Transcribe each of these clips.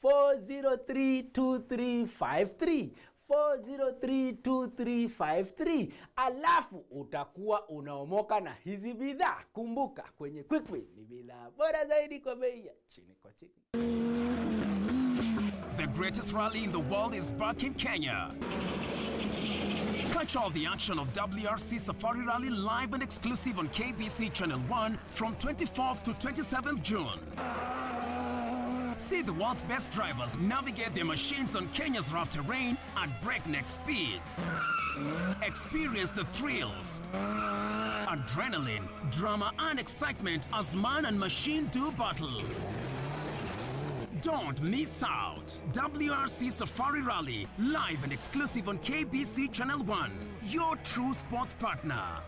4032353 4032353, alafu utakuwa unaomoka na hizi bidhaa. Kumbuka, kwenye Quick Win ni bidhaa bora zaidi kwa bei ya chini kwa chini. The greatest rally in the world is back in Kenya. Catch all the action of WRC Safari Rally live and exclusive on KBC Channel 1 from 24th to 27th June. See the world's best drivers navigate their machines on Kenya's rough terrain at breakneck speeds. Experience the thrills, adrenaline, drama and excitement as man and machine do battle. Don't miss out. WRC Safari Rally, live and exclusive on KBC Channel 1, your true sports partner.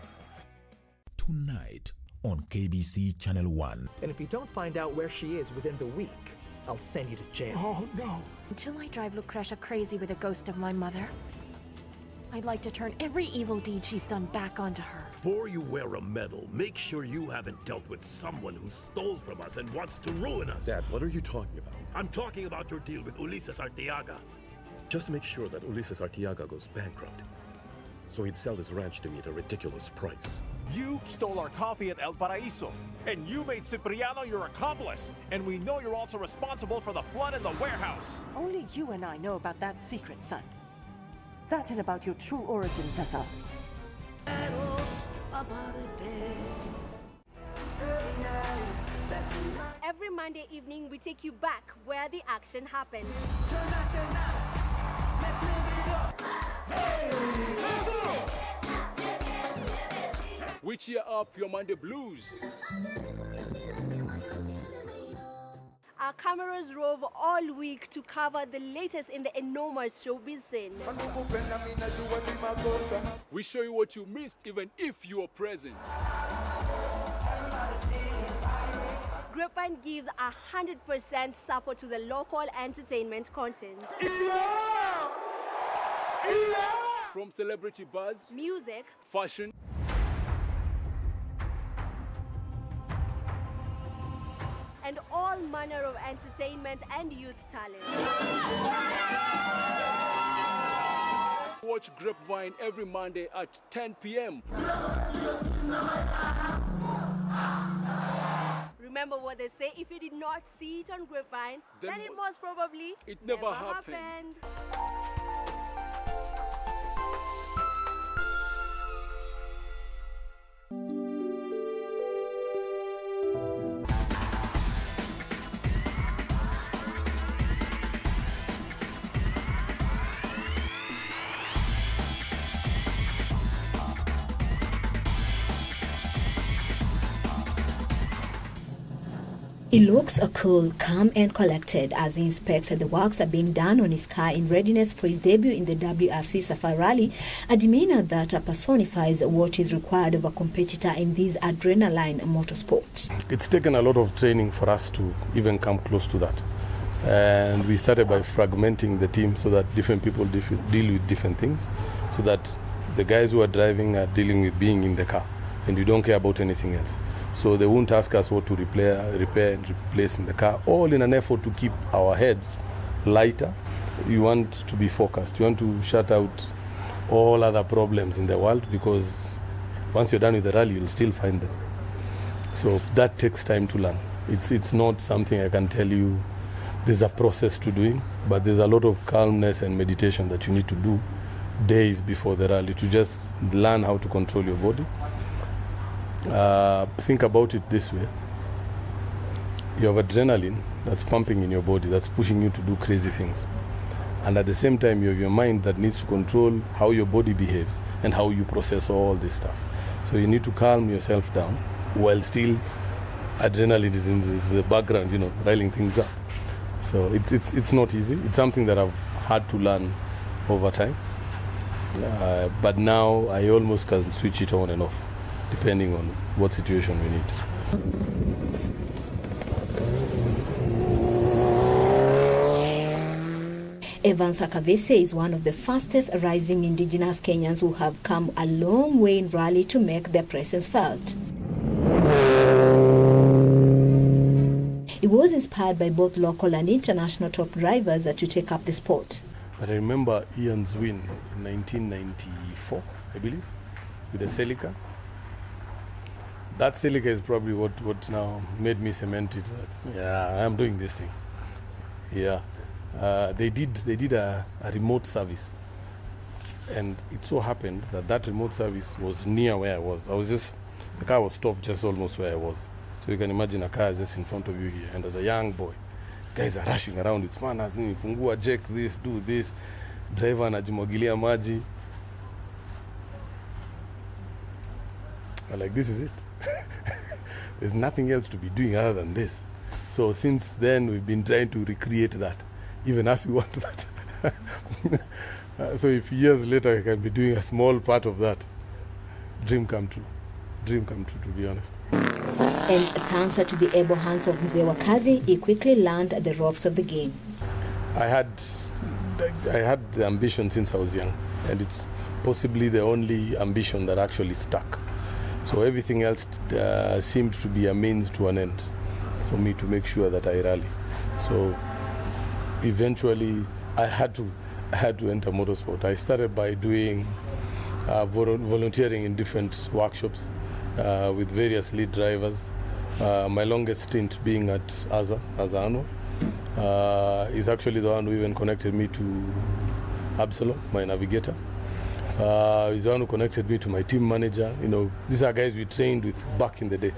Tonight on KBC Channel 1. And if you don't find out where she is within the week, I'll send you to jail. Oh, no. Until I drive Lucretia crazy with the ghost of my mother, I'd like to turn every evil deed she's done back onto her. Before you wear a medal, make sure you haven't dealt with someone who stole from us and wants to ruin us. Dad, what are you talking about? I'm talking about your deal with Ulises Arteaga. Just make sure that Ulises Arteaga goes bankrupt, so he'd sell his ranch to me at a ridiculous price. You stole our coffee at El Paraíso, and you made Cipriano your accomplice. And we know you're also responsible for the flood in the warehouse. Only you and I know about that secret, son. That and about your true origin, Tessa. Every Monday evening, we take you back where the action happened. We cheer up your Monday blues. Our cameras rove all week to cover the latest in the enormous showbiz scene. We show you what you missed even if you were present. Grapevine gives 100% support to the local entertainment content. From celebrity buzz, music, fashion, and all manner of entertainment and youth talent. Watch Grapevine every Monday at 10 p.m. Remember what they say, if you did not see it on Grapevine, then it most probably never happened. He looks cool, calm and collected as he inspects the works are being done on his car in readiness for his debut in the WRC Safari Rally, a demeanor that personifies what is required of a competitor in these adrenaline motorsports. It's taken a lot of training for us to even come close to that. And we started by fragmenting the team so that different people deal with different things, so that the guys who are driving are dealing with being in the car and we don't care about anything else. So they won't ask us what to repair and replace in the car, all in an effort to keep our heads lighter. You want to be focused. You want to shut out all other problems in the world, because once you're done with the rally, you'll still find them. So that takes time to learn. It's not something I can tell you. There's a process to doing, but there's a lot of calmness and meditation that you need to do days before the rally to just learn how to control your body. Think about it this way. You have adrenaline that's pumping in your body, that's pushing you to do crazy things. And at the same time, you have your mind that needs to control how your body behaves and how you process all this stuff. So you need to calm yourself down while still adrenaline is in the background, riling things up. So it's not easy. It's something that I've had to learn over time. But now I almost can switch it on and off, depending on what situation we need. Evans Akavese is one of the fastest rising indigenous Kenyans who have come a long way in rally to make their presence felt. He It was inspired by both local and international top drivers to take up the sport. But I remember Ian's win in 1994, I believe, with the Celica. That Celica is probably what now made me cement it. Yeah, I'm doing this thing. Yeah, they did a remote service, and it so happened that remote service was near where I was. The car was stopped just almost where I was. So you can imagine a car just in front of you here, and as a young boy, guys are rushing around with fanners, fungua, check this, do this, driver anajimwagilia maji. I'm like, this is it. There's nothing else to be doing other than this. So since then, we've been trying to recreate that, even as we want that. So if years later I can be doing a small part of that, dream come true. Dream come true, to be honest. And thanks to the able hands of Mzee Wakazi, he quickly learned the ropes of the game. I had the ambition since I was young, and it's possibly the only ambition that actually stuck. So everything else seemed to be a means to an end for me to make sure that I rally. So eventually I had to enter motorsport. I started by doing volunteering in different workshops with various lead drivers. My longest stint being at Azano is actually the one who even connected me to Absalom, my navigator. He's the one who connected me to my team manager. You know, these are guys we trained with back in the day.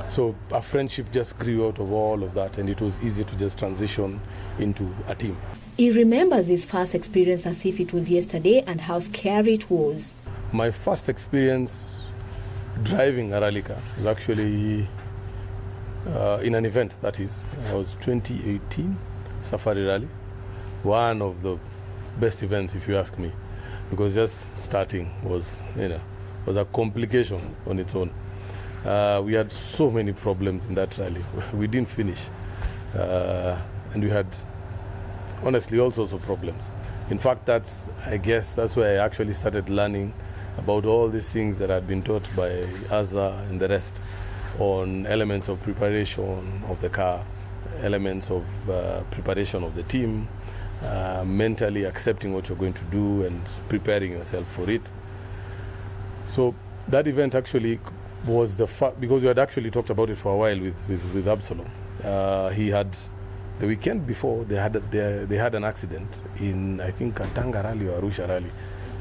So our friendship just grew out of all of that, and it was easy to just transition into a team. He remembers his first experience as if it was yesterday and how scary it was. My first experience driving a rally car was actually in an event, that is. It was 2018 Safari Rally. One of the best events, if you ask me, because just starting was a complication on its own. We had so many problems in that rally. We didn't finish. And we had, honestly, all sorts of problems. In fact, I guess that's where I actually started learning about all these things that I'd been taught by Azza and the rest on elements of preparation of the car, elements of preparation of the team, mentally accepting what you're going to do and preparing yourself for it. So that event actually was because we had actually talked about it for a while with Absalom. He had, the weekend before, they had an accident in, I think, a Tanga rally or Arusha rally.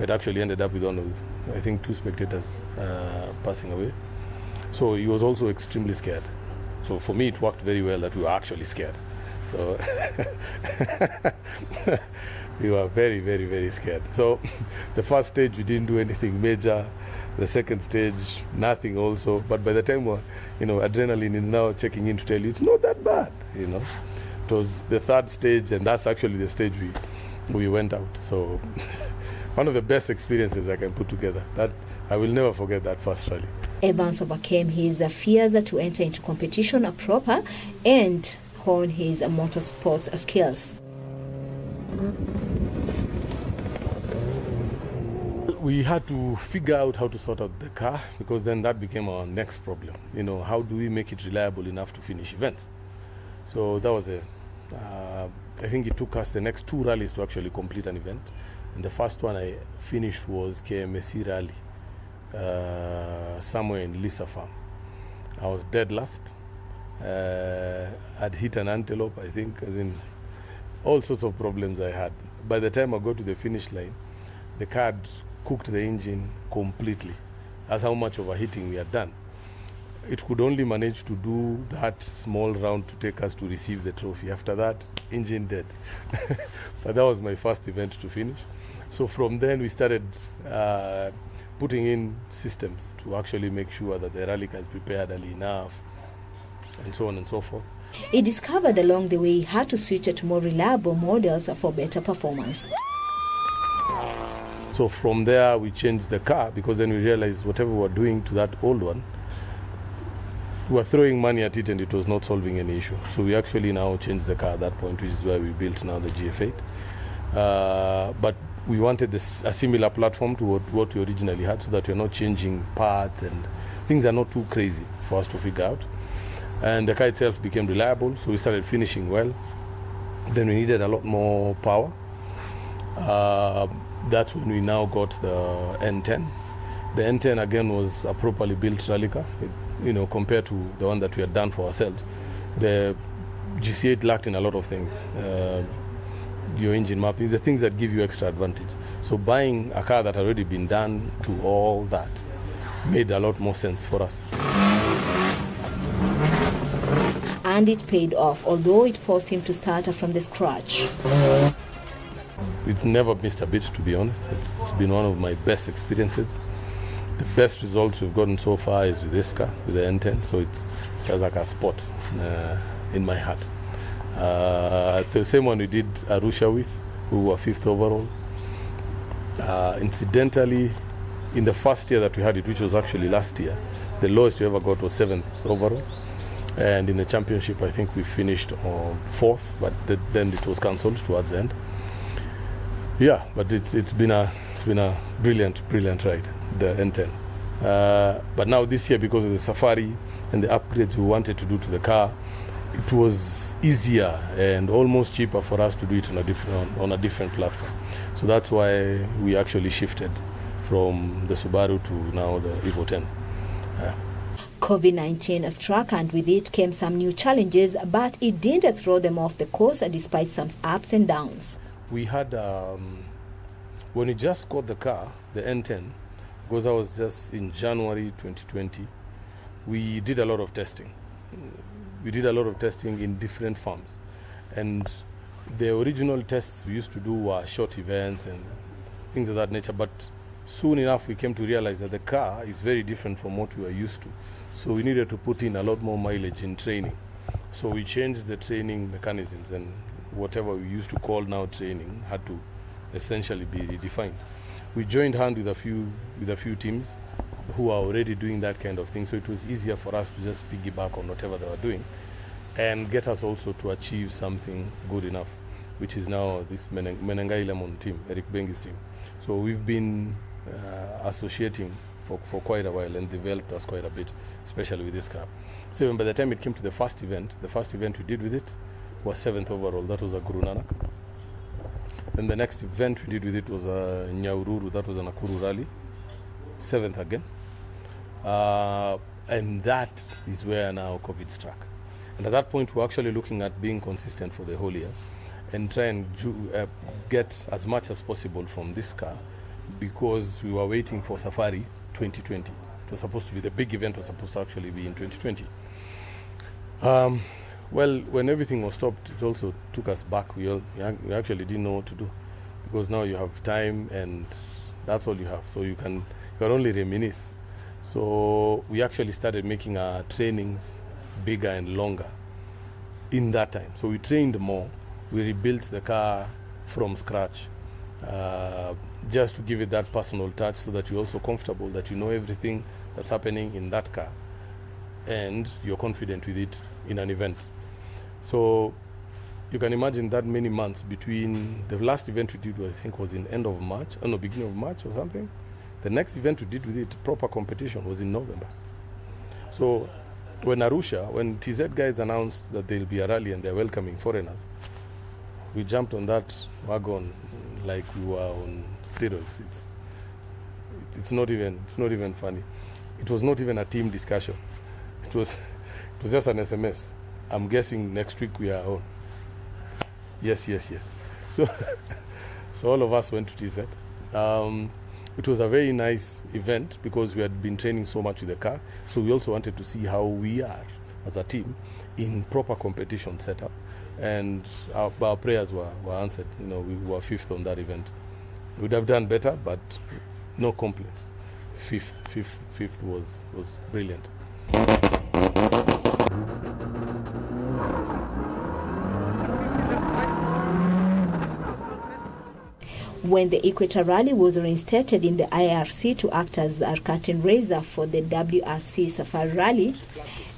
It actually ended up with one of, I think, 2 spectators passing away. So he was also extremely scared. So for me, it worked very well that we were actually scared. So we were very, very, very scared. So the first stage, we didn't do anything major. The second stage, nothing also. But by the time, adrenaline is now checking in to tell you it's not that bad, It was the third stage, and that's actually the stage we went out. So one of the best experiences I can put together. That I will never forget that first rally. Evans overcame his fears to enter into competition proper and hone his motorsports skills. We had to figure out how to sort out the car, because then that became our next problem. How do we make it reliable enough to finish events? So that was I think it took us the next 2 rallies to actually complete an event. And the first one I finished was KMC Rally, somewhere in Lisa Farm. I was dead last. I'd hit an antelope, I think, as in all sorts of problems I had. By the time I got to the finish line, the car had cooked the engine completely. That's how much overheating we had done. It could only manage to do that small round to take us to receive the trophy. After that, engine dead. But that was my first event to finish. So from then we started putting in systems to actually make sure that the rally car is prepared early enough, and so on and so forth. He discovered along the way he had to switch to more reliable models for better performance. So from there we changed the car, because then we realized whatever we were doing to that old one, we were throwing money at it and it was not solving any issue. So we actually now changed the car at that point, which is where we built now the GF8. But we wanted a similar platform to what we originally had, so that we're not changing parts and things are not too crazy for us to figure out. and the car itself became reliable, so we started finishing well. Then we needed a lot more power. That's when we now got the N10. The N10 again was a properly built rally car, compared to the one that we had done for ourselves. The GC8 lacked in a lot of things. Your engine mapping, the things that give you extra advantage. So buying a car that had already been done to all that made a lot more sense for us. And it paid off, although it forced him to start from the scratch. It's never missed a beat, to be honest. It's been one of my best experiences. The best results we've gotten so far is with this car, with the N10, so it's like a spot in my heart. It's the same one we did Arusha with, who were 5th overall. Incidentally, in the first year that we had it, which was actually last year, the lowest we ever got was 7th overall. And in the championship, I think we finished 4th, but then it was cancelled towards the end. Yeah, but it's been a brilliant ride, the N10. But now this year, because of the safari and the upgrades we wanted to do to the car, it was easier and almost cheaper for us to do it on a different platform. So that's why we actually shifted from the Subaru to now the Evo 10. COVID-19 struck, and with it came some new challenges, but it didn't throw them off the course despite some ups and downs. We had, when we just got the car, the N10, because that was just in January 2020, we did a lot of testing. We did a lot of testing in different farms. And the original tests we used to do were short events and things of that nature, but soon enough we came to realize that the car is very different from what we were used to. So we needed to put in a lot more mileage in training. So we changed the training mechanisms, and whatever we used to call now training had to essentially be redefined. We joined hand with a few teams who are already doing that kind of thing, so it was easier for us to just piggyback on whatever they were doing and get us also to achieve something good enough, which is now this Menengai Lemon team, Eric Bengi's team. So we've been associating for quite a while and developed us quite a bit, especially with this car. So by the time it came to the first event we did with it was 7th overall. That was a Guru Nanak. Then the next event we did with it was a Nyaururu. That was a Nakuru rally, 7th again. And that is where now COVID struck. And at that point, we're actually looking at being consistent for the whole year and try and get as much as possible from this car, because we were waiting for Safari 2020. It was supposed to be the big event, was supposed to actually be in 2020. Well, when everything was stopped, it also took us back. We actually didn't know what to do, because now you have time and that's all you have. So you can only reminisce. So we actually started making our trainings bigger and longer in that time. So we trained more. We rebuilt the car from scratch, just to give it that personal touch, so that you're also comfortable, that you know everything that's happening in that car and you're confident with it in an event. So you can imagine that many months between the last event we did, I think was in end of March, beginning of March or something. The next event we did with it, proper competition, was in November. So when TZ guys announced that there'll be a rally and they're welcoming foreigners, we jumped on that wagon like we were on steroids. It's not even funny. It was not even a team discussion. It was just an SMS. I'm guessing next week we are on. Yes. So all of us went to TZ. It was a very nice event because we had been training so much with the car. So we also wanted to see how we are as a team in proper competition setup. And our prayers were answered. We were 5th on that event. We'd have done better, but no complaints. 5th was brilliant. When the Equator Rally was reinstated in the IRC to act as our curtain raiser for the WRC Safari Rally,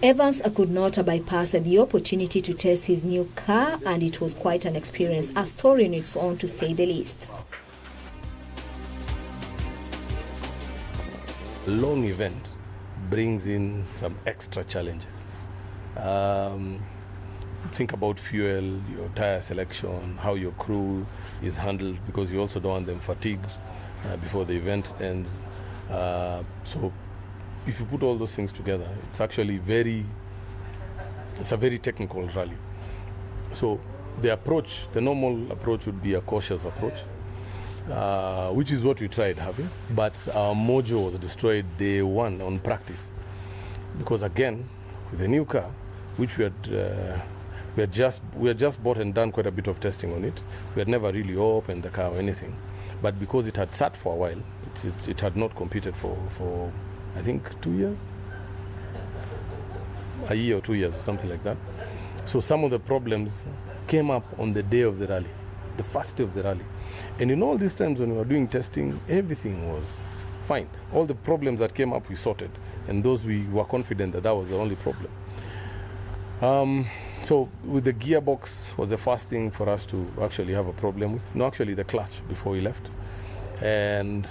Evans could not bypass the opportunity to test his new car, and it was quite an experience, a story in its own to say the least. A long event brings in some extra challenges. Think about fuel, your tire selection, how your crew is handled, because you also don't want them fatigued before the event ends. So if you put all those things together, it's actually it's a very technical rally. So the normal approach would be a cautious approach, which is what we tried having, but our mojo was destroyed day one on practice. Because again, with the new car, which we had just bought and done quite a bit of testing on it. We had never really opened the car or anything, but because it had sat for a while, it had not competed for I think 2 years, a year or 2 years or something like that. So some of the problems came up on the day of the rally, the first day of the rally. And in all these times when we were doing testing, everything was fine. All the problems that came up we sorted, and those we were confident that was the only problem. So with the gearbox was the first thing for us to actually have a problem with. No, actually the clutch before we left. And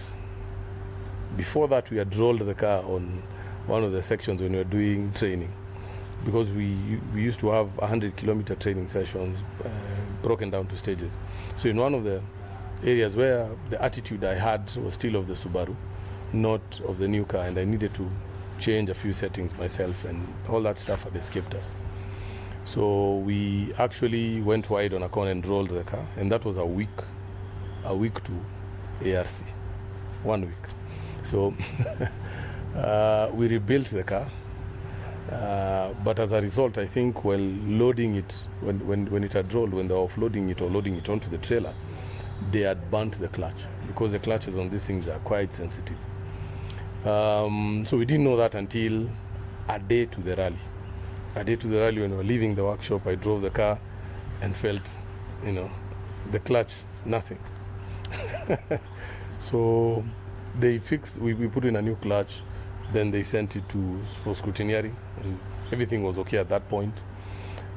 before that we had rolled the car on one of the sections when we were doing training, because we used to have 100-kilometer training sessions broken down to stages. So in one of the areas where the attitude I had was still of the Subaru, not of the new car, and I needed to change a few settings myself, and all that stuff had escaped us. So we actually went wide on a corner and rolled the car, and that was a week to ARC, 1 week. So we rebuilt the car, but as a result, I think while loading it, when it had rolled, when they were offloading it or loading it onto the trailer, they had burnt the clutch, because the clutches on these things are quite sensitive. So we didn't know that until a day to the rally. A day to the rally, when we were leaving the workshop, I drove the car and felt, the clutch, nothing. So they fixed, we put in a new clutch, then they sent it for scrutineering, and everything was okay at that point.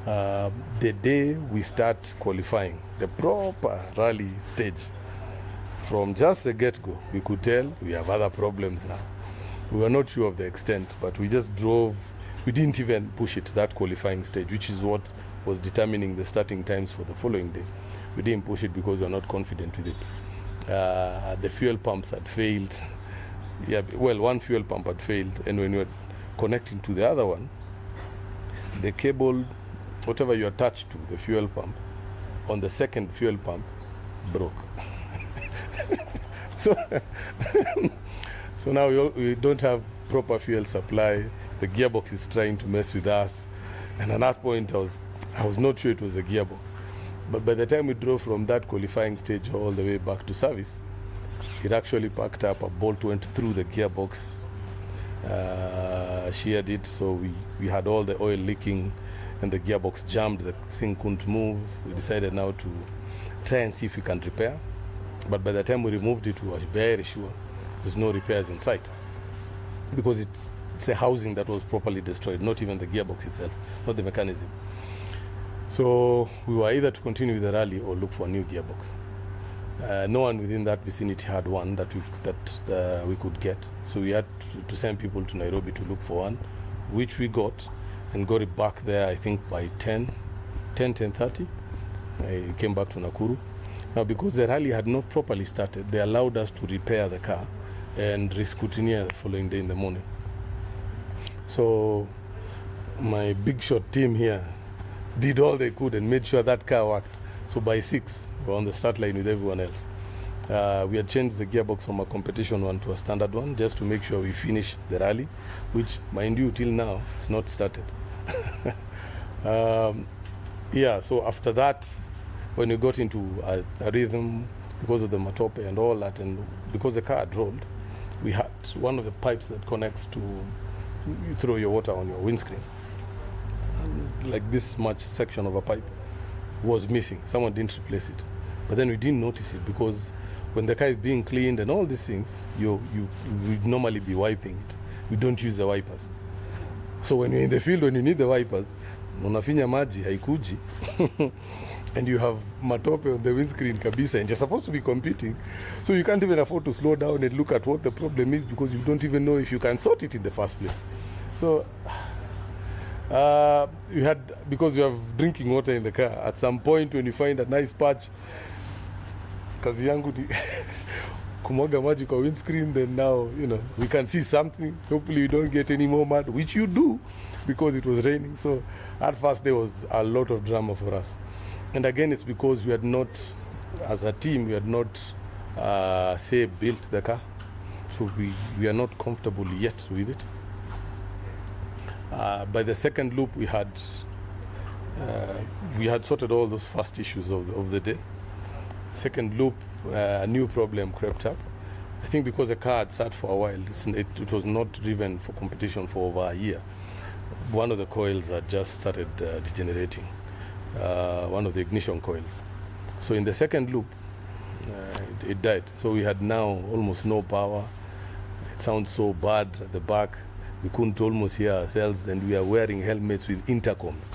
The day we start qualifying, the proper rally stage, from just the get-go, we could tell we have other problems now. We were not sure of the extent, but we just drove. We didn't even push it to that qualifying stage, which is what was determining the starting times for the following day. We didn't push it because we were not confident with it. The fuel pumps had failed. Yeah, well, one fuel pump had failed, and when we were connecting to the other one, the cable, whatever you attached to the fuel pump, on the second fuel pump, broke. So now we don't have proper fuel supply. The gearbox is trying to mess with us, and at that point I was not sure it was the gearbox. But by the time we drove from that qualifying stage all the way back to service, it actually packed up. A bolt went through the gearbox, sheared it, so we had all the oil leaking, and the gearbox jammed. The thing couldn't move. We decided now to try and see if we can repair. But by the time we removed it, we were very sure there's no repairs in sight, because it's a housing that was properly destroyed, not even the gearbox itself, not the mechanism. So we were either to continue with the rally or look for a new gearbox. No one within that vicinity had one that we could get, so we had to send people to Nairobi to look for one, which we got, and got it back there I think by 10:30. I came back to Nakuru. Now, because the rally had not properly started, they allowed us to repair the car and re-scrutineer the following day in the morning. So my big shot team here did all they could and made sure that car worked. So by 6, we were on the start line with everyone else. We had changed the gearbox from a competition one to a standard one, just to make sure we finish the rally, which, mind you, till now, it's not started. So after that, when we got into a rhythm, because of the matope and all that, and because the car had rolled, we had one of the pipes that connects to, you throw your water on your windscreen, like this much section of a pipe was missing. Someone didn't replace it, but then we didn't notice it, because when the car is being cleaned and all these things, you would normally be wiping it. We don't use the wipers. So when you're in the field, when you need the wipers, unafinya maji haikuji and you have matope on the windscreen kabisa, and you're supposed to be competing, so you can't even afford to slow down and look at what the problem is, because you don't even know if you can sort it in the first place. So You had, because you have drinking water in the car, at some point when you find a nice patch, kazi yangu ni kumwaga maji kwa windscreen, then now, you know, we can see something. Hopefully you don't get any more mud, which you do, because it was raining. So at first there was a lot of drama for us. And again, it's because we had not, as a team, we had not, say, built the car. So we are not comfortable yet with it. By the second loop, we had sorted all those first issues of the day. Second loop, a new problem crept up. I think because the car had sat for a while, it was not driven for competition for over a year. One of the coils had just started degenerating, one of the ignition coils. So in the second loop, it died. So we had now almost no power. It sounds so bad at the back. We couldn't almost hear ourselves, and we are wearing helmets with intercoms.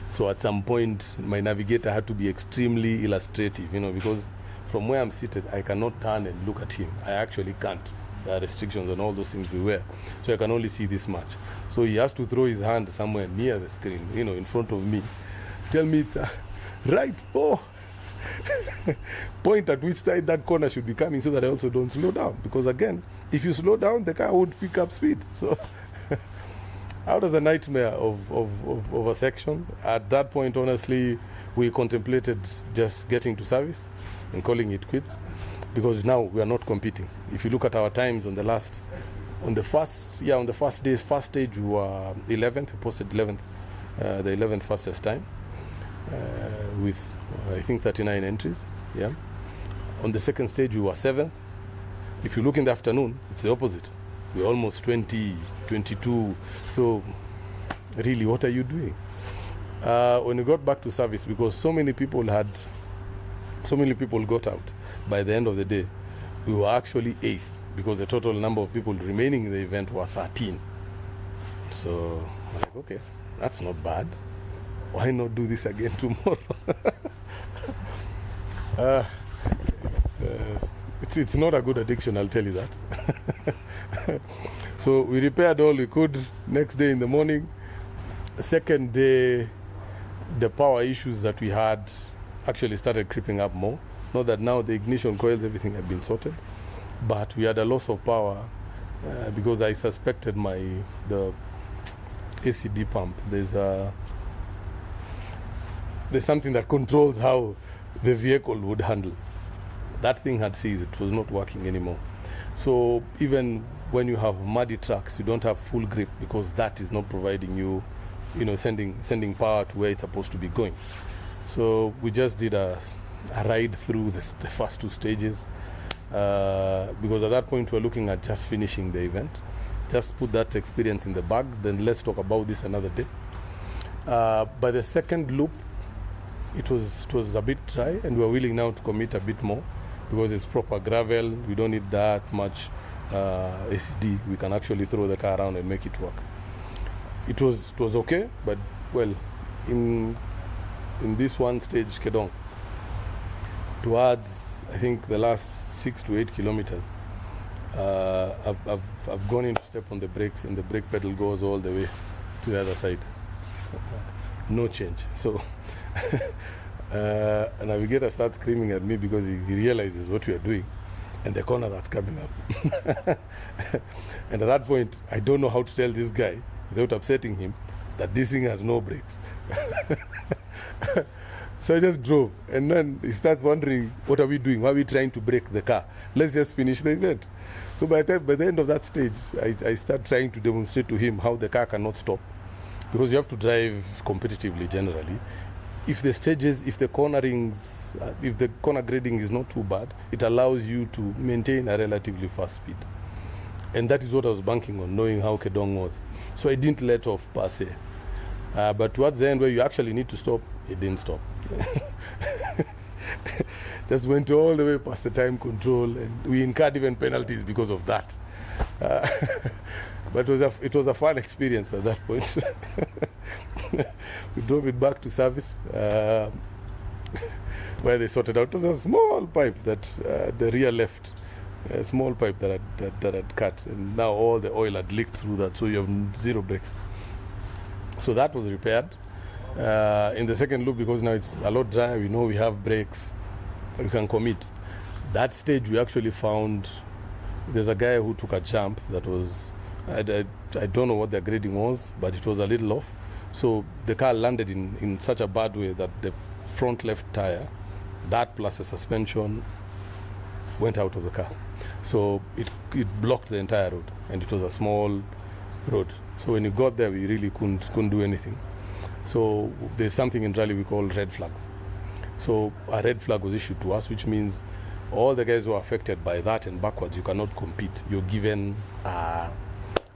So at some point, my navigator had to be extremely illustrative, you know, because from where I'm seated, I cannot turn and look at him. I actually can't. There are restrictions on all those things we wear. So I can only see this much. So he has to throw his hand somewhere near the screen, you know, in front of me. Tell me it's right 4. Point at which side that corner should be coming so that I also don't slow down. Because again, if you slow down, the car won't pick up speed. So out of the nightmare of a section, at that point, honestly, we contemplated just getting to service and calling it quits, because now we are not competing. If you look at our times on the first day, first stage, we were 11th. We posted 11th, the 11th fastest time, with I think 39 entries. Yeah. On the second stage, we were 7th. If you look in the afternoon, it's the opposite. We're almost 20, 22. So really, what are you doing? When we got back to service, because so many people got out, by the end of the day, we were actually 8th, because the total number of people remaining in the event were 13. So I'm like, okay, that's not bad. Why not do this again tomorrow? It's not a good addiction, I'll tell you that. So we repaired all we could. Next day in the morning, second day, the power issues that we had actually started creeping up more. Not that now the ignition coils, everything had been sorted, but we had a loss of power because I suspected the ACD pump. There's something that controls how the vehicle would handle. That thing had seized. It was not working anymore. So even when you have muddy tracks, you don't have full grip, because that is not providing you, sending power to where it's supposed to be going. So we just did a ride through the first 2 stages, because at that point we're looking at just finishing the event. Just put that experience in the bag, then let's talk about this another day. By the second loop, it was a bit dry, and we're willing now to commit a bit more, because it's proper gravel. We don't need that much ACD. We can actually throw the car around and make it work. It was okay, but well, in this one stage, Kedong, towards I think the last 6 to 8 kilometers, I've gone in to step on the brakes, and the brake pedal goes all the way to the other side. No change. So a navigator starts screaming at me because he realizes what we are doing and the corner that's coming up. And at that point, I don't know how to tell this guy without upsetting him that this thing has no brakes. So I just drove, and then he starts wondering, what are we doing? Why are we trying to brake the car? Let's just finish the event. So by the end of that stage, I start trying to demonstrate to him how the car cannot stop, because you have to drive competitively generally. If the corner grading is not too bad, it allows you to maintain a relatively fast speed. And that is what I was banking on, knowing how Kedong was. So I didn't let off per se. But towards the end, where you actually need to stop, it didn't stop. Just went all the way past the time control, and we incurred even penalties because of that. But it was a fun experience at that point. We drove it back to service, where they sorted out. It was a small pipe that the rear left, a small pipe that had cut, and now all the oil had leaked through that, so you have zero brakes. So that was repaired. In the second loop, because now it's a lot drier, we know we have brakes, we can commit. That stage we actually found there's a guy who took a jump that was, I don't know what their grading was, but it was a little off. So the car landed in such a bad way that the front left tire, that plus the suspension, went out of the car. So it blocked the entire road, and it was a small road. So when you got there, we really couldn't do anything. So there's something in rally we call red flags. So a red flag was issued to us, which means all the guys who are affected by that and backwards, you cannot compete. You're given,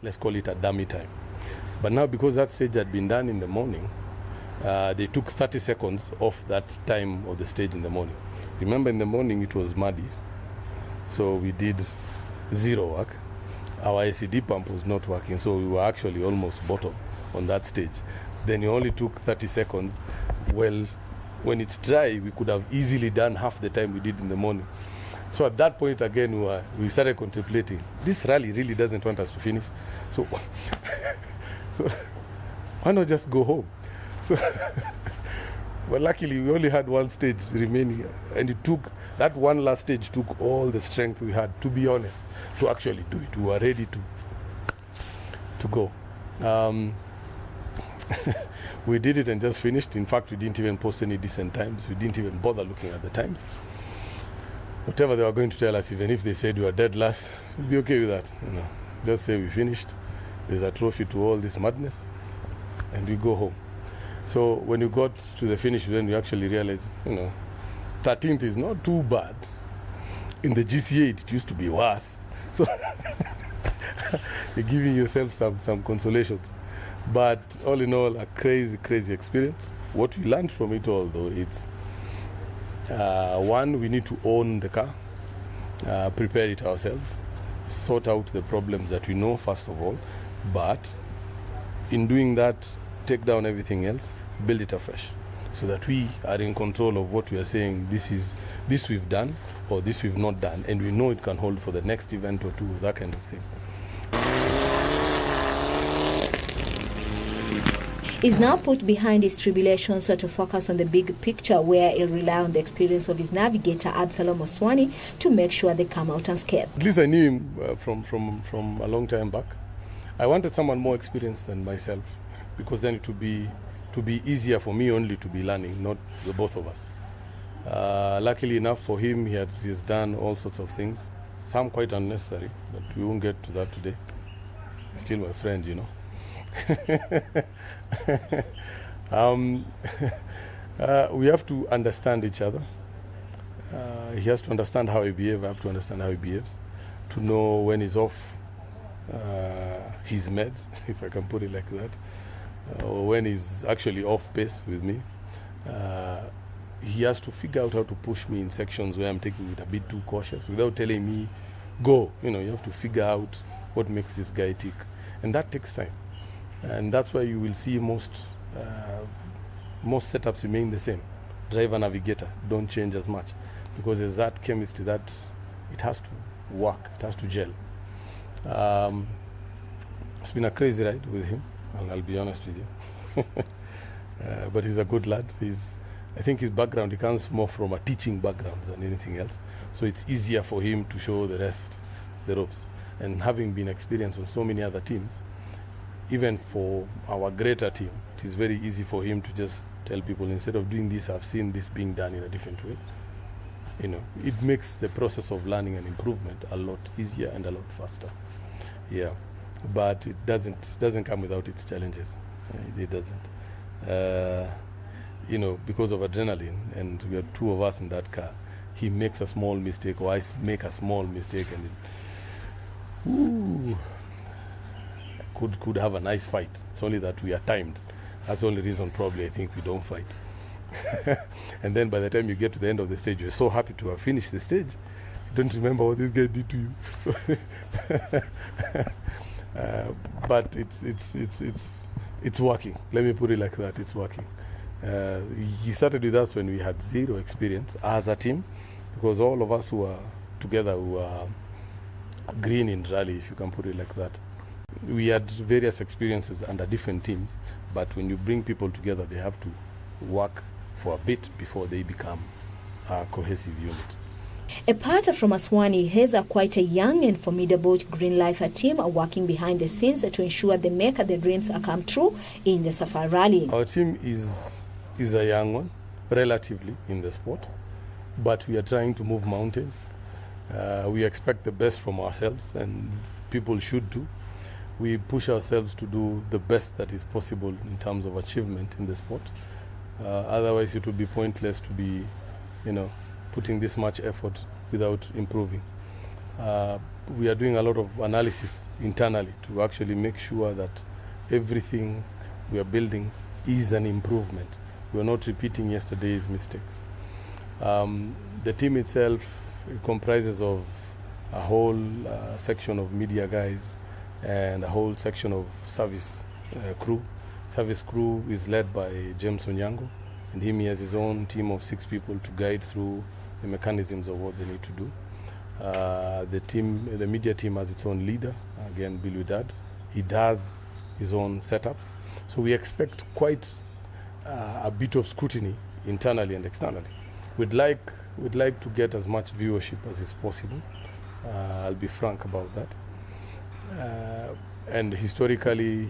let's call it a dummy time. But now, because that stage had been done in the morning, they took 30 seconds off that time of the stage in the morning. Remember, in the morning it was muddy, so we did zero work. Our ACD pump was not working, so we were actually almost bottom on that stage. Then you only took 30 seconds. Well, when it's dry, we could have easily done half the time we did in the morning. So at that point again, we started contemplating, this rally really doesn't want us to finish. So, so why not just go home? So, but luckily we only had one stage remaining, and it took, that one last stage took all the strength we had, to be honest, to actually do it. We were ready to go. We did it and just finished. In fact, we didn't even post any decent times. We didn't even bother looking at the times. Whatever they were going to tell us, even if they said we were dead last, we'd be okay with that. You know, just say we finished. There's a trophy to all this madness, and we go home. So when you got to the finish, then we actually realized, 13th is not too bad. In the GCA, it used to be worse. So you're giving yourself some consolations. But all in all, a crazy, crazy experience. What we learned from it all, though, it's one, we need to own the car, prepare it ourselves, sort out the problems that we know, first of all. But in doing that, take down everything else, build it afresh, so that we are in control of what we are saying. This we've done, or this we've not done, and we know it can hold for the next event or two, that kind of thing. He's now put behind his tribulations to focus on the big picture, where he'll rely on the experience of his navigator Absalom Oswani to make sure they come out unscathed. At least I knew him from a long time back. I wanted someone more experienced than myself, because then it would be easier for me only to be learning, not the both of us. Luckily enough for him, he's done all sorts of things, some quite unnecessary, but we won't get to that today. He's still my friend, we have to understand each other. He has to understand how I behave, I have to understand how he behaves, to know when he's off his meds, if I can put it like that, or when he's actually off pace with me. He has to figure out how to push me in sections where I'm taking it a bit too cautious without telling me, go. You have to figure out what makes this guy tick, and that takes time. And that's why you will see most setups remain the same. Driver, navigator don't change as much, because there's that chemistry that it has to work, it has to gel. It's been a crazy ride with him, I'll be honest with you. But he's a good lad. I think his background, he comes more from a teaching background than anything else. So it's easier for him to show the rest the ropes. And having been experienced on so many other teams, even for our greater team, it is very easy for him to just tell people, instead of doing this, I've seen this being done in a different way. It makes the process of learning and improvement a lot easier and a lot faster. Yeah, but it doesn't come without its challenges. It doesn't. Because of adrenaline, and we are two of us in that car, he makes a small mistake, or I make a small mistake, and could have a nice fight. It's only that we are timed. That's the only reason probably I think we don't fight. And then by the time you get to the end of the stage, you're so happy to have finished the stage, you don't remember what this guy did to you. But it's working. Let me put it like that. It's working. He started with us when we had zero experience as a team, because all of us who were together were green in rally, if you can put it like that. we had various experiences under different teams, but when you bring people together, they have to work for a bit before they become a cohesive unit. Apart from Aswani, has quite a young and formidable Green Lifer team working behind the scenes to ensure they make the dreams come true in the Safari Rally. Our team is a young one, relatively, in the sport, but we are trying to move mountains. We expect the best from ourselves, and people should do. We push ourselves to do the best that is possible in terms of achievement in the sport. Otherwise, it would be pointless to be, putting this much effort without improving. We are doing a lot of analysis internally to actually make sure that everything we are building is an improvement. We are not repeating yesterday's mistakes. The team itself comprises of a whole section of media guys and a whole section of service crew. Service crew is led by James Onyango, and he has his own team of 6 people to guide through the mechanisms of what they need to do. The media team has its own leader, again Bill Widad. He does his own setups. So we expect quite a bit of scrutiny internally and externally. We'd like to get as much viewership as is possible. I'll be frank about that. And historically,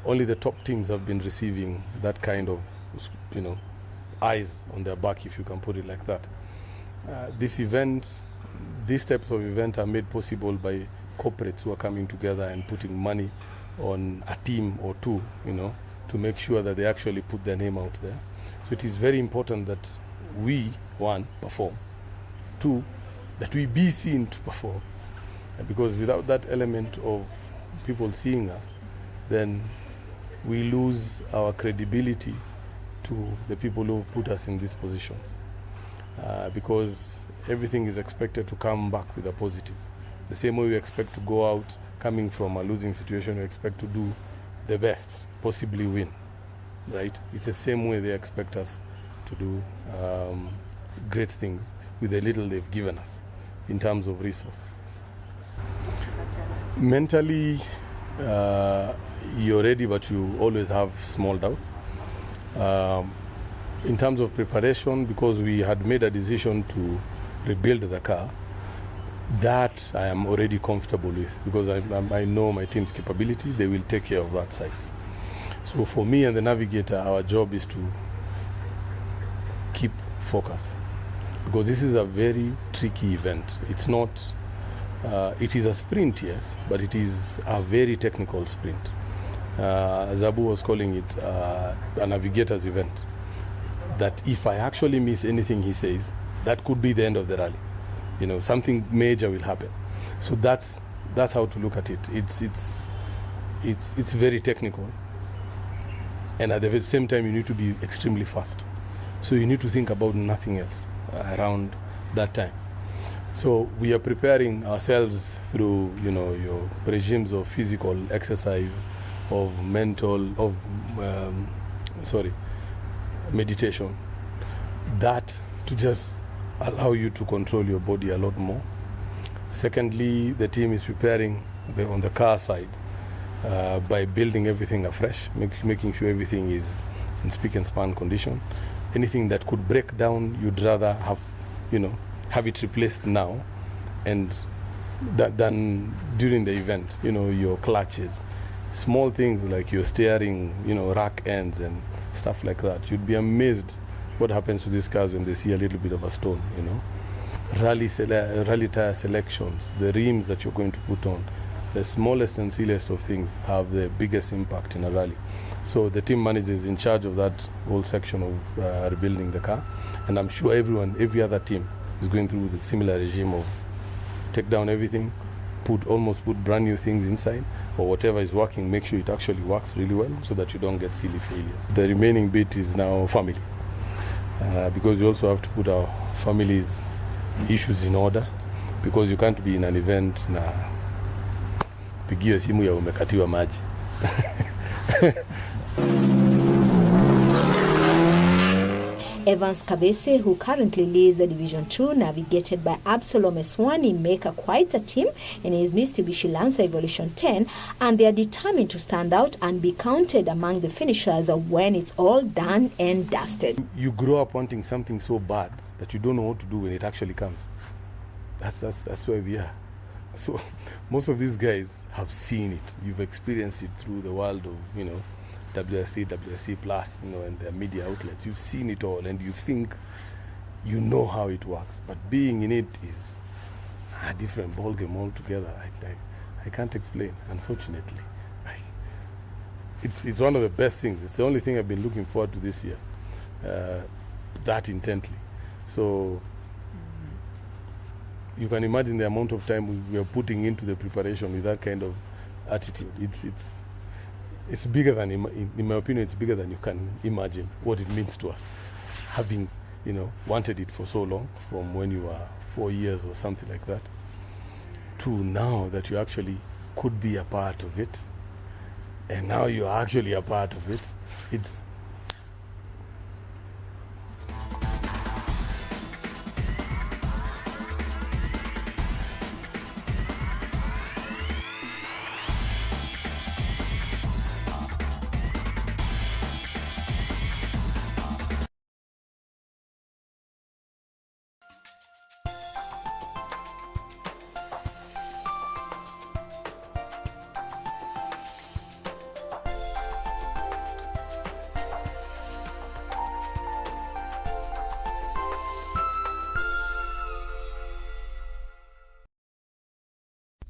only the top teams have been receiving that kind of, eyes on their back, if you can put it like that. These types of events are made possible by corporates who are coming together and putting money on a team or two, to make sure that they actually put their name out there. So it is very important that we, one, perform. Two, that we be seen to perform. Because without that element of people seeing us, then we lose our credibility to the people who have put us in these positions. Because everything is expected to come back with a positive. The same way we expect to go out coming from a losing situation, we expect to do the best, possibly win, right? It's the same way they expect us to do great things with the little they've given us in terms of resource. Mentally, you're ready, but you always have small doubts. In terms of preparation, because we had made a decision to rebuild the car, that I am already comfortable with, because I know my team's capability. They will take care of that side. So for me and the navigator, our job is to keep focus, because this is a very tricky event. It's not, it is a sprint, yes, but it is a very technical sprint. Zabu was calling it a navigator's event. That if I actually miss anything he says, that could be the end of the rally. Something major will happen. So that's how to look at it. It's very technical, and at the same time you need to be extremely fast. So you need to think about nothing else around that time. So we are preparing ourselves through your regimes of physical exercise, of mental, meditation, that to just allow you to control your body a lot more. Secondly, the team is preparing on the car side by building everything afresh, making sure everything is in spick and span condition. Anything that could break down, you'd rather have it replaced now and than during the event. Your clutches, small things like your steering, rack ends and stuff like that. You'd be amazed what happens to these cars when they see a little bit of a stone. Rally tire selections, the rims that you're going to put on, the smallest and silliest of things have the biggest impact in a rally. So the team manager is in charge of that whole section of rebuilding the car, and I'm sure every other team is going through the similar regime of take down everything, put brand new things inside, or whatever is working, make sure it actually works really well so that you don't get silly failures. The remaining bit is now family, because you also have to put our family's issues in order, because you can't be in an event na pigiwe simu ya umekatiwa maji. Evans KBC, who currently leads the Division 2, navigated by Absalom Eswani, make quite a team in his Mitsubishi Lancer Evolution 10, and they are determined to stand out and be counted among the finishers when it's all done and dusted. You grow up wanting something so bad that you don't know what to do when it actually comes. That's where we are. So most of these guys have seen it. You've experienced it through the world of, WRC Plus, and their media outlets. You've seen it all, and you think you know how it works. But being in it is a different ballgame altogether. I can't explain, unfortunately. It's one of the best things. It's the only thing I've been looking forward to this year, that intently. So you can imagine the amount of time we are putting into the preparation with that kind of attitude. It's bigger than, in my opinion, it's bigger than you can imagine what it means to us. Having, wanted it for so long, from when you were 4 years or something like that, to now that you actually could be a part of it, and now you are actually a part of it. It's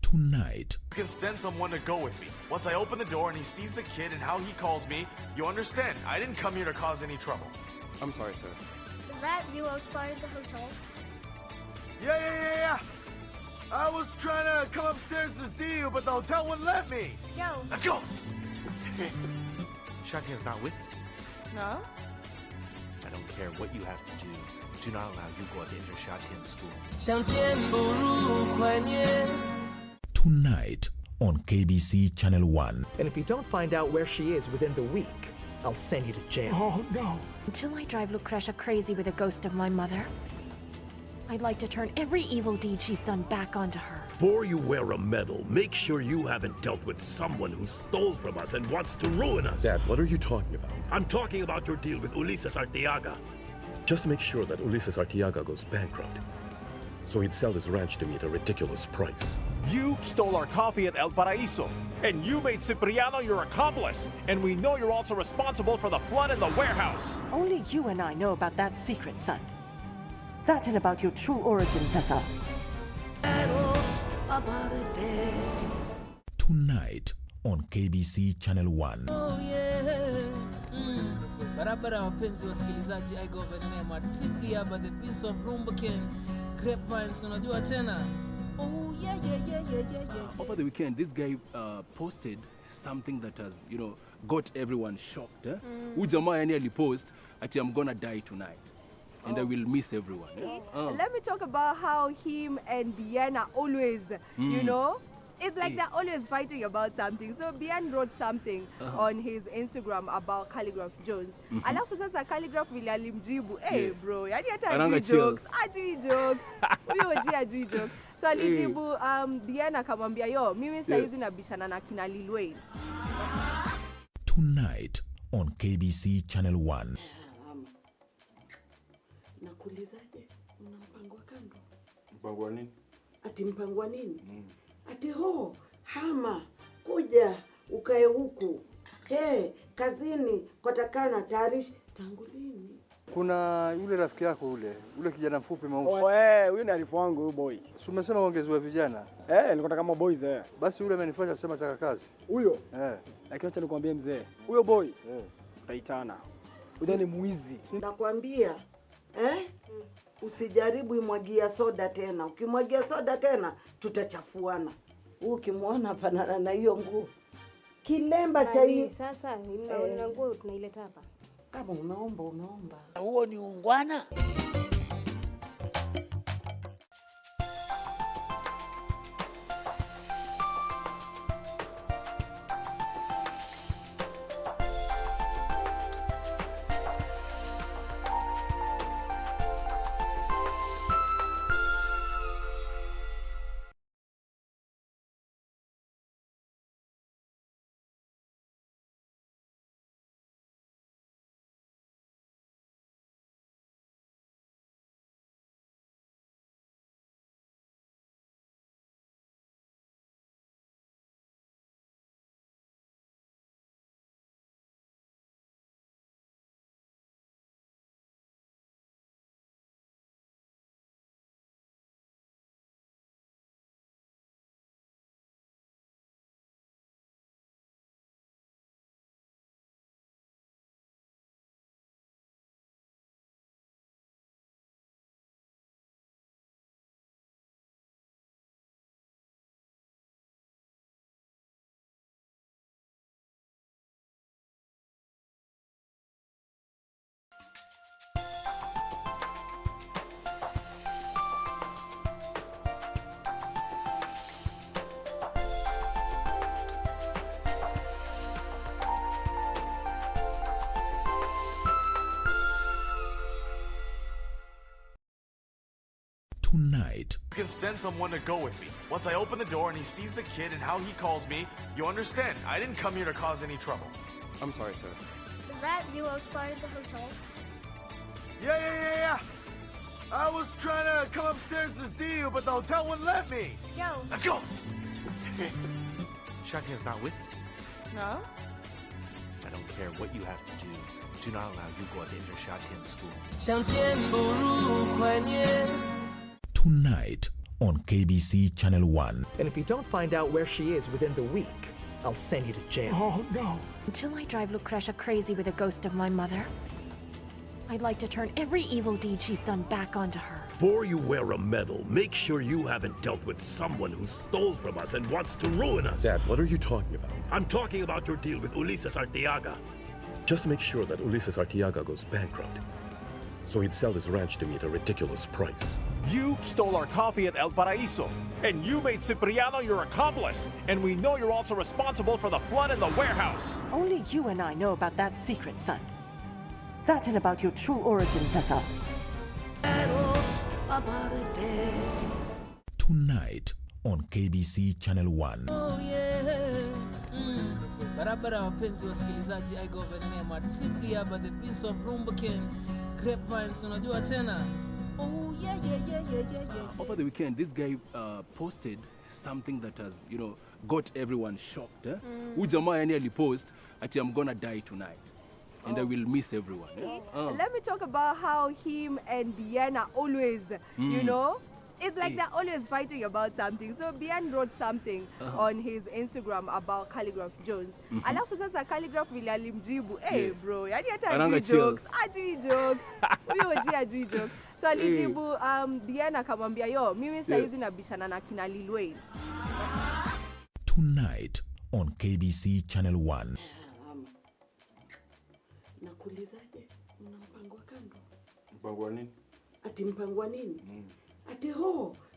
Tonight. You can send someone to go with me. Once I open the door and he sees the kid and how he calls me, you understand. I didn't come here to cause any trouble. I'm sorry, sir. Is that you outside the hotel? Yeah. I was trying to come upstairs to see you, but the hotel wouldn't let me. Let's go. Shatian's not with you. No? I don't care what you have to do. Do not allow Yugo to enter Shatian's school. Tonight on KBC Channel 1. And if you don't find out where she is within the week, I'll send you to jail. Oh, no. Until I drive Lucretia crazy with a ghost of my mother, I'd like to turn every evil deed she's done back onto her. Before you wear a medal, make sure you haven't dealt with someone who stole from us and wants to ruin us. Dad, what are you talking about? I'm talking about your deal with Ulises Arteaga. Just make sure that Ulises Arteaga goes bankrupt, so he'd sell his ranch to me at a ridiculous price. You stole our coffee at El Paraíso, and you made Cipriano your accomplice, and we know you're also responsible for the flood in the warehouse. Only you and I know about that secret, son. That and about your true origin, Tessa. Tonight on KBC Channel 1. Barabara wapenzi wasikilizaji, I go by the name at Simply Abba, the Prince of Rumbuken, Grapevines, unajua tena. Oh yeah. Over the weekend, this guy posted something that has, got everyone shocked. Huyu jamaa yani alipost ati I'm gonna die tonight. And I will miss everyone. Let me talk about how him and Bien are always, it's like they're always fighting about something. So Bien wrote something on his Instagram about Calligraph Jones. Alafu sasa Calligraph vile alimjibu, hey bro, yani hata ajui jokes. Huyo ajui jokes. So alijibu Bien akamwambia, yo, mimi saizi nabishana na kina Lil Wayne. Tonight on KBC Channel 1. Nakuulizaje? Una mpango wa kando? Mpango wa nini? Ati mpango wa nini? Ati hama kuja ukae huku. Kazini kwatakana tayarishi tangu lini? Kuna yule rafiki yako ule kijana mfupi mweusi. Huyu ni alifu wangu huyu boy. Si umesema ongezewa vijana? Nilikuwa kama boys Basi yule amenifanya sema taka kazi. Huyo? Lakini acha nikwambie mzee. Huyo boy. Utaitana. Huyo ni muizi. Nakwambia usijaribu imwagia soda tena. Ukimwagia soda tena tutachafuana. Ukimwona fanana na hiyo nguo. Kilemba cha hiyo. Sasa nina nguo tunaileta hapa. Kama umeomba. Huo ni ungwana. Tonight You can send someone to go with me. Once I open the door and he sees the kid and how he calls me, you understand. I didn't come here to cause any trouble. I'm sorry, sir. Is that you outside the hotel? Yeah. I was trying to come upstairs to see you, but the hotel wouldn't let me. Yo. Let's go. Shatian's not with me. No? I don't care what you have to do. Do not allow Yugo to enter Shatian's school. Tonight on KBC Channel 1. And if you don't find out where she is within the week, I'll send you to jail. Oh, no. Until I drive Lucretia crazy with a ghost of my mother, I'd like to turn every evil deed she's done back onto her. Before you wear a medal, make sure you haven't dealt with someone who stole from us and wants to ruin us. Dad, what are you talking about? I'm talking about your deal with Ulises Arteaga. Just make sure that Ulises Arteaga goes bankrupt, so he'd sell his ranch to me at a ridiculous price. You stole our coffee at El Paraíso, and you made Cipriano your accomplice. And we know you're also responsible for the flood in the warehouse. Only you and I know about that secret, son. That and about your true origin, Cesar. Tonight on KBC Channel 1. Oh yeah. Barabara wapenzi wasikilizaji, I go by the name at Simply Abba, the Prince of Rumbakin. Grapevines, unajua tena. Oh yeah. Over the weekend, this guy posted something that has, got everyone shocked. Huyu jamaa yani alipost ati I'm gonna die tonight. And I will miss everyone. Let me talk about how him and Bien are always, it's like they're always fighting about something. So Bien wrote something on his Instagram about Calligraph Jones. Alafu sasa Calligraph vile alimjibu, hey bro, yani hata ajui jokes. Huyo ajui jokes. So alijibu, Bien akamwambia, yo, mimi saizi nabishana na kina Lil Wayne. Tonight on KBC Channel 1. Nakuulizaje? Una mpango wa kando? Mpango wa nini? Ati mpango wa nini? Ati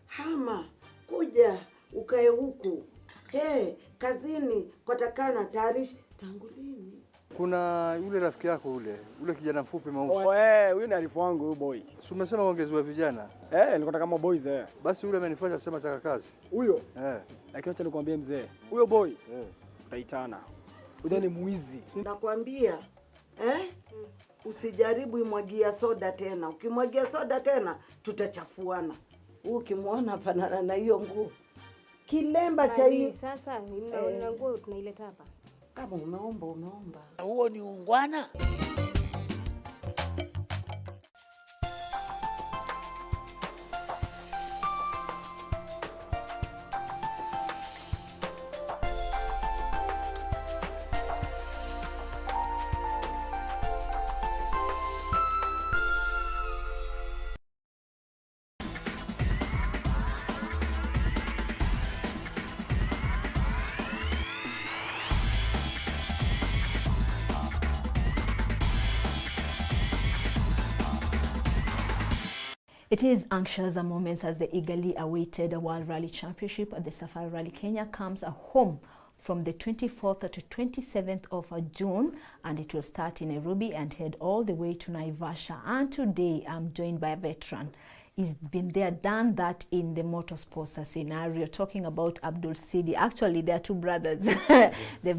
hama, kuja, ukae huku. Kazini, kwatakana, tayarishi. Tangu lini? Kuna yule rafiki yako ule kijana mfupi mweusi. Huyu ni alifu wangu huyu boy. Si umesema ongezewa vijana? Nilikuwa kama boys Basi yule amenifanya sema taka kazi. Huyo? Lakini acha nikwambie mzee. Huyo boy. Utaitana. Huyo ni mwizi. Nakwambia, usijaribu imwagia soda tena. Ukimwagia soda tena, tutachafuana. Ukimwona fanana na hiyo nguo. Kilemba cha hiyo. Sasa ninaona nguo tunaileta hapa. Kama umeomba. Huo ni ungwana. It is anxious moments as the eagerly awaited World Rally Championship at the Safari Rally Kenya comes home from the 24th to 27th of June, and it will start in Nairobi and head all the way to Naivasha. And today I'm joined by a veteran. He's been there, done that in the motorsports scenario, talking about Abdul Sidi. Actually, they are two brothers. They've